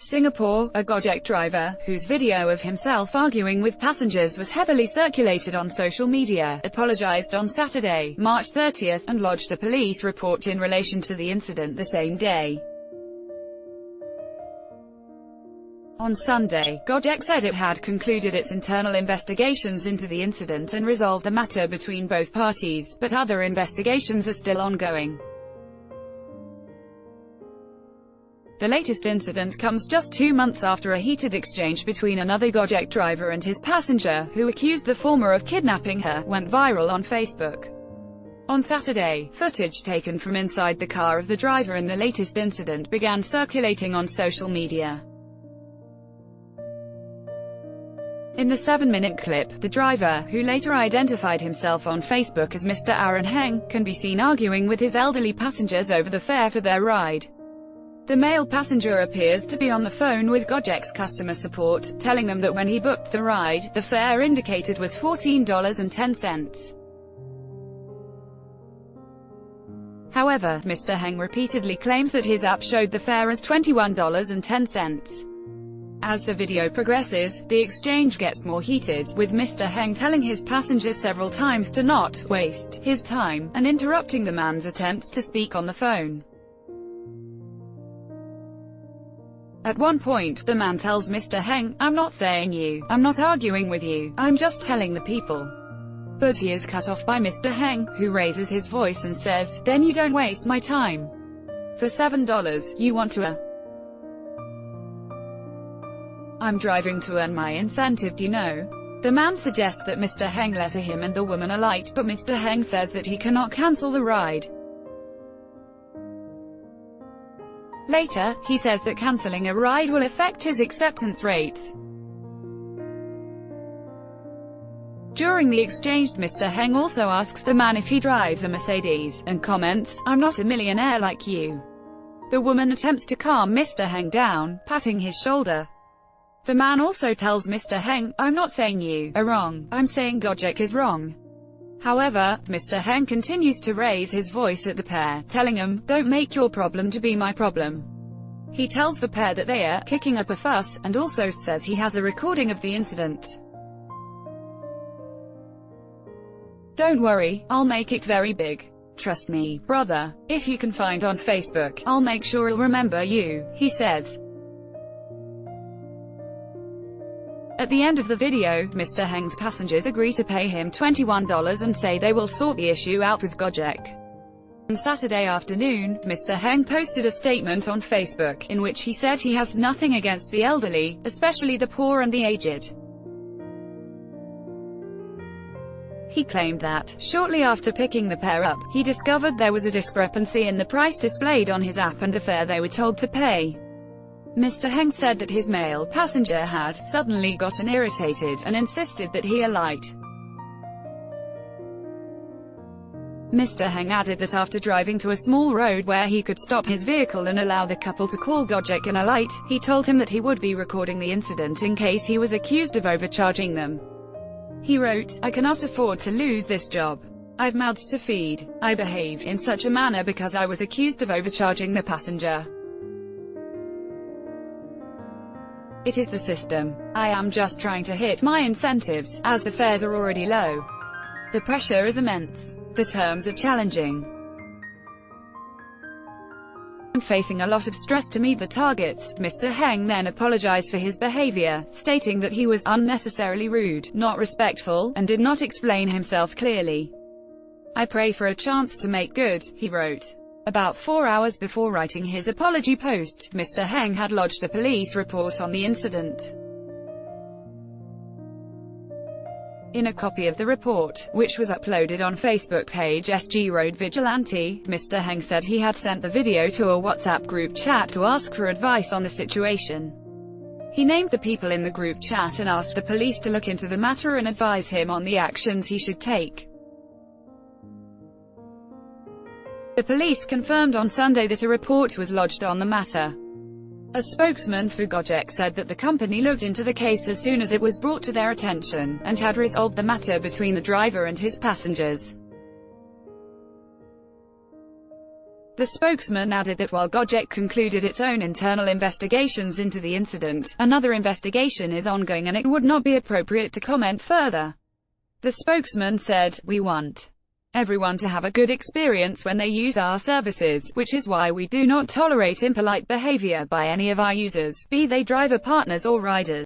Singapore, a Gojek driver, whose video of himself arguing with passengers was heavily circulated on social media, apologized on Saturday, March 30, and lodged a police report in relation to the incident the same day. On Sunday, Gojek said it had concluded its internal investigations into the incident and resolved the matter between both parties, but other investigations are still ongoing. The latest incident comes just 2 months after a heated exchange between another Gojek driver and his passenger, who accused the former of kidnapping her, went viral on Facebook. On Saturday, footage taken from inside the car of the driver in the latest incident began circulating on social media. In the 7-minute clip, the driver, who later identified himself on Facebook as Mr. Aaron Heng, can be seen arguing with his elderly passengers over the fare for their ride. The male passenger appears to be on the phone with Gojek's customer support, telling them that when he booked the ride, the fare indicated was $14.10. However, Mr. Heng repeatedly claims that his app showed the fare as $21.10. As the video progresses, the exchange gets more heated, with Mr. Heng telling his passengers several times to not waste his time, and interrupting the man's attempts to speak on the phone. At one point, the man tells Mr. Heng, "I'm not saying you, I'm not arguing with you, I'm just telling the people." But he is cut off by Mr. Heng, who raises his voice and says, "Then you don't waste my time. For $7, you want to I'm driving to earn my incentive, you know." The man suggests that Mr. Heng letter him and the woman alight, but Mr. Heng says that he cannot cancel the ride. Later, he says that cancelling a ride will affect his acceptance rates. During the exchange, Mr. Heng also asks the man if he drives a Mercedes, and comments, "I'm not a millionaire like you." The woman attempts to calm Mr. Heng down, patting his shoulder. The man also tells Mr. Heng, "I'm not saying you are wrong, I'm saying Gojek is wrong." However, Mr. Heng continues to raise his voice at the pair, telling them, "Don't make your problem to be my problem." He tells the pair that they are kicking up a fuss, and also says he has a recording of the incident. "Don't worry, I'll make it very big. Trust me, brother. If you can find on Facebook, I'll make sure I'll remember you," he says. At the end of the video, Mr. Heng's passengers agree to pay him $21 and say they will sort the issue out with Gojek. On Saturday afternoon, Mr. Heng posted a statement on Facebook, in which he said he has nothing against the elderly, especially the poor and the aged. He claimed that, shortly after picking the pair up, he discovered there was a discrepancy in the price displayed on his app and the fare they were told to pay. Mr. Heng said that his male passenger had suddenly gotten irritated, and insisted that he alight. Mr. Heng added that after driving to a small road where he could stop his vehicle and allow the couple to call Gojek and alight, he told him that he would be recording the incident in case he was accused of overcharging them. He wrote, "I cannot afford to lose this job. I've mouths to feed. I behave in such a manner because I was accused of overcharging the passenger. It is the system. I am just trying to hit my incentives, as the fares are already low. The pressure is immense. The terms are challenging. I'm facing a lot of stress to meet the targets." Mr. Heng then apologized for his behavior, stating that he was unnecessarily rude, not respectful, and did not explain himself clearly. "I pray for a chance to make good," he wrote. About 4 hours before writing his apology post, Mr. Heng had lodged a police report on the incident. In a copy of the report, which was uploaded on Facebook page SG Road Vigilante, Mr. Heng said he had sent the video to a WhatsApp group chat to ask for advice on the situation. He named the people in the group chat and asked the police to look into the matter and advise him on the actions he should take. The police confirmed on Sunday that a report was lodged on the matter. A spokesman for Gojek said that the company looked into the case as soon as it was brought to their attention, and had resolved the matter between the driver and his passengers. The spokesman added that while Gojek concluded its own internal investigations into the incident, another investigation is ongoing and it would not be appropriate to comment further. The spokesman said, "We want everyone to have a good experience when they use our services, which is why we do not tolerate impolite behavior by any of our users, be they driver partners or riders."